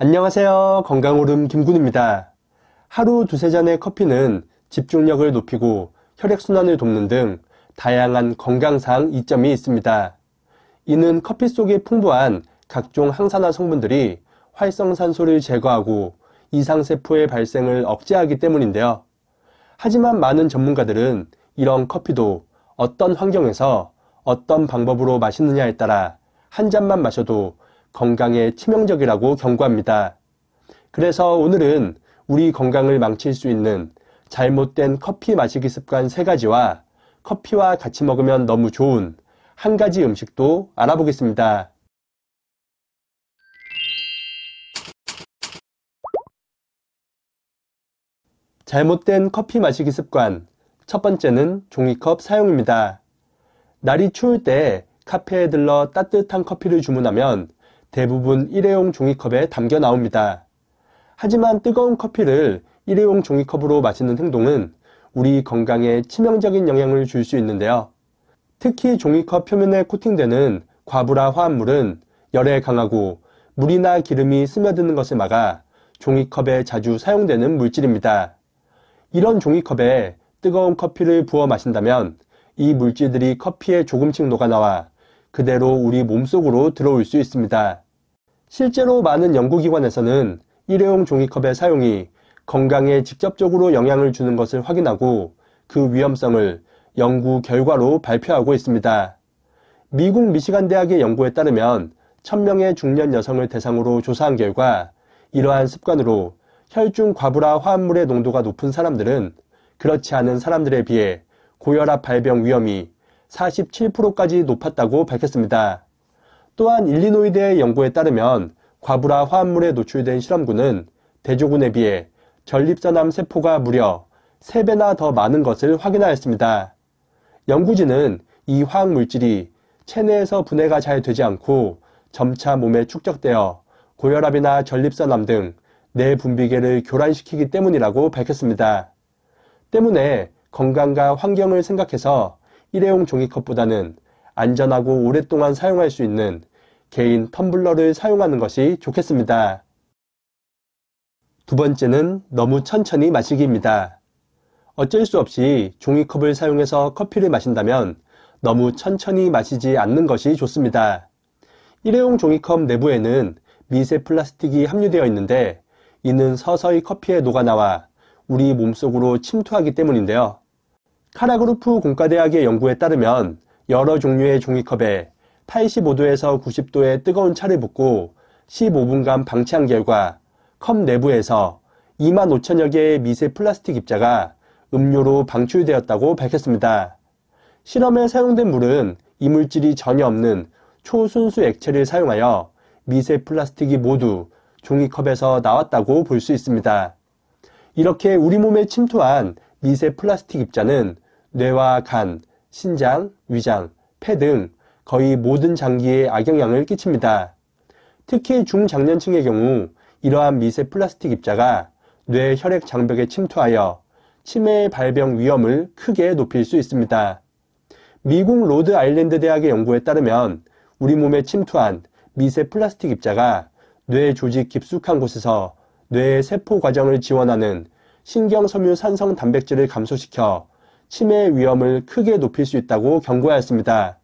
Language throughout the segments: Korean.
안녕하세요. 건강오름 김군입니다. 하루 두세 잔의 커피는 집중력을 높이고 혈액순환을 돕는 등 다양한 건강상 이점이 있습니다. 이는 커피 속에 풍부한 각종 항산화 성분들이 활성산소를 제거하고 이상세포의 발생을 억제하기 때문인데요. 하지만 많은 전문가들은 이런 커피도 어떤 환경에서 어떤 방법으로 마시느냐에 따라 한 잔만 마셔도 건강에 치명적이라고 경고합니다. 그래서 오늘은 우리 건강을 망칠 수 있는 잘못된 커피 마시기 습관 3가지와 커피와 같이 먹으면 너무 좋은 한 가지 음식도 알아보겠습니다. 잘못된 커피 마시기 습관. 첫 번째는 종이컵 사용입니다. 날이 추울 때 카페에 들러 따뜻한 커피를 주문하면 대부분 일회용 종이컵에 담겨 나옵니다. 하지만 뜨거운 커피를 일회용 종이컵으로 마시는 행동은 우리 건강에 치명적인 영향을 줄 수 있는데요. 특히 종이컵 표면에 코팅되는 과부라 화합물은 열에 강하고 물이나 기름이 스며드는 것을 막아 종이컵에 자주 사용되는 물질입니다. 이런 종이컵에 뜨거운 커피를 부어 마신다면 이 물질들이 커피에 조금씩 녹아나와 그대로 우리 몸속으로 들어올 수 있습니다. 실제로 많은 연구기관에서는 일회용 종이컵의 사용이 건강에 직접적으로 영향을 주는 것을 확인하고 그 위험성을 연구 결과로 발표하고 있습니다. 미국 미시간 대학의 연구에 따르면 1000명의 중년 여성을 대상으로 조사한 결과 이러한 습관으로 혈중 과부라 화합물의 농도가 높은 사람들은 그렇지 않은 사람들에 비해 고혈압 발병 위험이 47%까지 높았다고 밝혔습니다. 또한 일리노이대의 연구에 따르면 과부라 화합물에 노출된 실험군은 대조군에 비해 전립선암 세포가 무려 3배나 더 많은 것을 확인하였습니다. 연구진은 이 화학물질이 체내에서 분해가 잘 되지 않고 점차 몸에 축적되어 고혈압이나 전립선암 등 뇌 분비계를 교란시키기 때문이라고 밝혔습니다. 때문에 건강과 환경을 생각해서 일회용 종이컵보다는 안전하고 오랫동안 사용할 수 있는 개인 텀블러를 사용하는 것이 좋겠습니다. 두 번째는 너무 천천히 마시기입니다. 어쩔 수 없이 종이컵을 사용해서 커피를 마신다면 너무 천천히 마시지 않는 것이 좋습니다. 일회용 종이컵 내부에는 미세 플라스틱이 함유되어 있는데 이는 서서히 커피에 녹아나와 우리 몸속으로 침투하기 때문인데요. 카라그루프 공과대학의 연구에 따르면 여러 종류의 종이컵에 85도에서 90도의 뜨거운 차를 붓고 15분간 방치한 결과 컵 내부에서 25,000여 개의 미세 플라스틱 입자가 음료로 방출되었다고 밝혔습니다. 실험에 사용된 물은 이물질이 전혀 없는 초순수 액체를 사용하여 미세 플라스틱이 모두 종이컵에서 나왔다고 볼 수 있습니다. 이렇게 우리 몸에 침투한 미세 플라스틱 입자는 뇌와 간, 신장, 위장, 폐 등 거의 모든 장기에 악영향을 끼칩니다. 특히 중장년층의 경우 이러한 미세 플라스틱 입자가 뇌 혈액 장벽에 침투하여 치매 발병 위험을 크게 높일 수 있습니다. 미국 로드 아일랜드 대학의 연구에 따르면 우리 몸에 침투한 미세 플라스틱 입자가 뇌 조직 깊숙한 곳에서 뇌의 세포 과정을 지원하는 신경섬유 산성 단백질을 감소시켜 치매 위험을 크게 높일 수 있다고 경고하였습니다.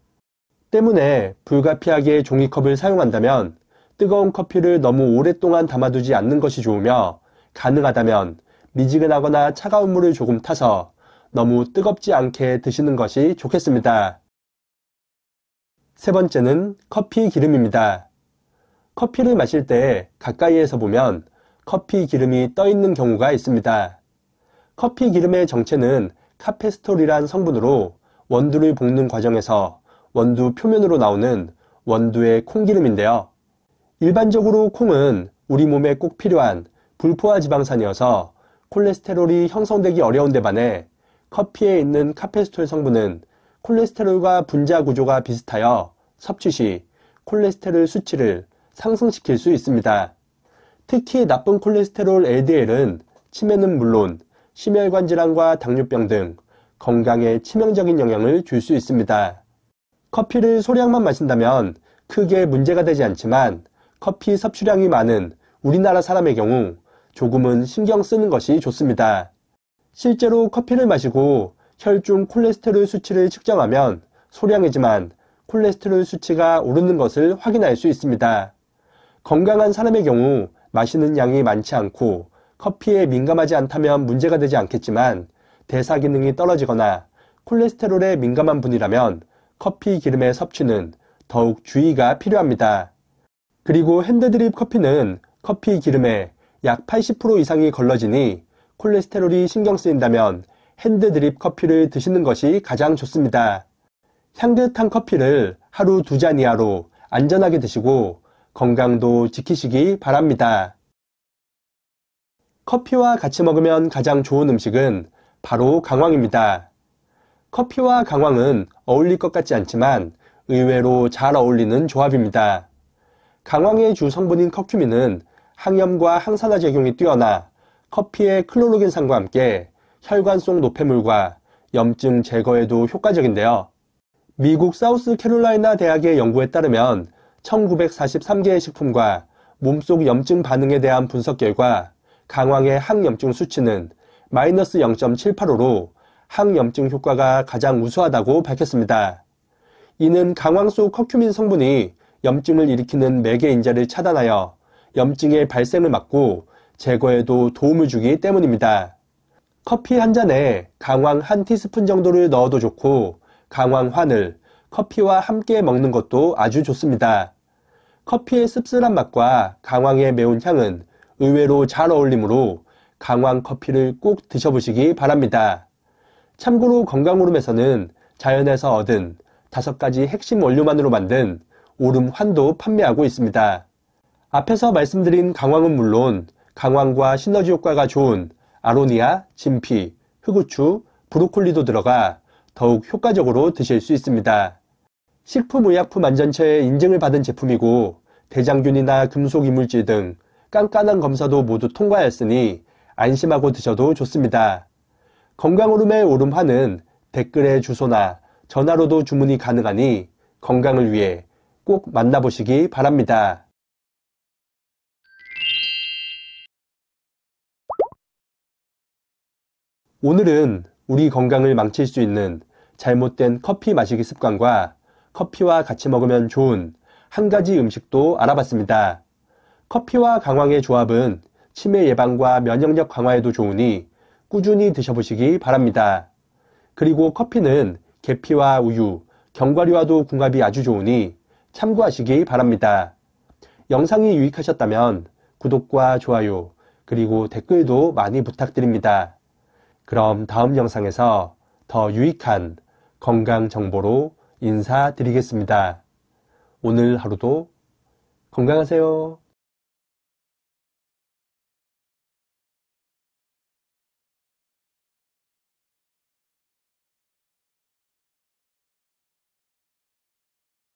때문에 불가피하게 종이컵을 사용한다면 뜨거운 커피를 너무 오랫동안 담아두지 않는 것이 좋으며 가능하다면 미지근하거나 차가운 물을 조금 타서 너무 뜨겁지 않게 드시는 것이 좋겠습니다. 세 번째는 커피 기름입니다. 커피를 마실 때 가까이에서 보면 커피 기름이 떠 있는 경우가 있습니다. 커피 기름의 정체는 카페스톨이란 성분으로 원두를 볶는 과정에서 원두 표면으로 나오는 원두의 콩기름인데요. 일반적으로 콩은 우리 몸에 꼭 필요한 불포화 지방산이어서 콜레스테롤이 형성되기 어려운 데 반해 커피에 있는 카페스톨 성분은 콜레스테롤과 분자 구조가 비슷하여 섭취 시 콜레스테롤 수치를 상승시킬 수 있습니다. 특히 나쁜 콜레스테롤 LDL은 치매는 물론 심혈관 질환과 당뇨병 등 건강에 치명적인 영향을 줄 수 있습니다. 커피를 소량만 마신다면 크게 문제가 되지 않지만 커피 섭취량이 많은 우리나라 사람의 경우 조금은 신경 쓰는 것이 좋습니다. 실제로 커피를 마시고 혈중 콜레스테롤 수치를 측정하면 소량이지만 콜레스테롤 수치가 오르는 것을 확인할 수 있습니다. 건강한 사람의 경우 마시는 양이 많지 않고 커피에 민감하지 않다면 문제가 되지 않겠지만 대사 기능이 떨어지거나 콜레스테롤에 민감한 분이라면 커피 기름의 섭취는 더욱 주의가 필요합니다. 그리고 핸드드립 커피는 커피 기름의 약 80% 이상이 걸러지니 콜레스테롤이 신경 쓰인다면 핸드드립 커피를 드시는 것이 가장 좋습니다. 향긋한 커피를 하루 2잔 이하로 안전하게 드시고 건강도 지키시기 바랍니다. 커피와 같이 먹으면 가장 좋은 음식은 바로 강황입니다. 커피와 강황은 어울릴 것 같지 않지만 의외로 잘 어울리는 조합입니다. 강황의 주 성분인 커큐민은 항염과 항산화 작용이 뛰어나 커피의 클로로겐산과 함께 혈관 속 노폐물과 염증 제거에도 효과적인데요. 미국 사우스캐롤라이나 대학의 연구에 따르면 1943개의 식품과 몸속 염증 반응에 대한 분석 결과 강황의 항염증 수치는 마이너스 0.785로 항염증 효과가 가장 우수하다고 밝혔습니다. 이는 강황 속 커큐민 성분이 염증을 일으키는 매개인자를 차단하여 염증의 발생을 막고 제거에도 도움을 주기 때문입니다. 커피 한 잔에 강황 1티스푼 정도를 넣어도 좋고 강황환을 커피와 함께 먹는 것도 아주 좋습니다. 커피의 씁쓸한 맛과 강황의 매운 향은 의외로 잘 어울리므로 강황 커피를 꼭 드셔보시기 바랍니다. 참고로 건강오름에서는 자연에서 얻은 5가지 핵심 원료만으로 만든 오름환도 판매하고 있습니다. 앞에서 말씀드린 강황은 물론 강황과 시너지 효과가 좋은 아로니아, 진피, 흑우추, 브로콜리도 들어가 더욱 효과적으로 드실 수 있습니다. 식품의약품안전처의 인증을 받은 제품이고 대장균이나 금속 이물질 등 깐깐한 검사도 모두 통과했으니 안심하고 드셔도 좋습니다. 건강오름의 오름환은 댓글의 주소나 전화로도 주문이 가능하니 건강을 위해 꼭 만나보시기 바랍니다. 오늘은 우리 건강을 망칠 수 있는 잘못된 커피 마시기 습관과 커피와 같이 먹으면 좋은 한 가지 음식도 알아봤습니다. 커피와 강황의 조합은 치매 예방과 면역력 강화에도 좋으니 꾸준히 드셔보시기 바랍니다. 그리고 커피는 계피와 우유, 견과류와도 궁합이 아주 좋으니 참고하시기 바랍니다. 영상이 유익하셨다면 구독과 좋아요, 그리고 댓글도 많이 부탁드립니다. 그럼 다음 영상에서 더 유익한 건강 정보로 인사드리겠습니다. 오늘 하루도 건강하세요.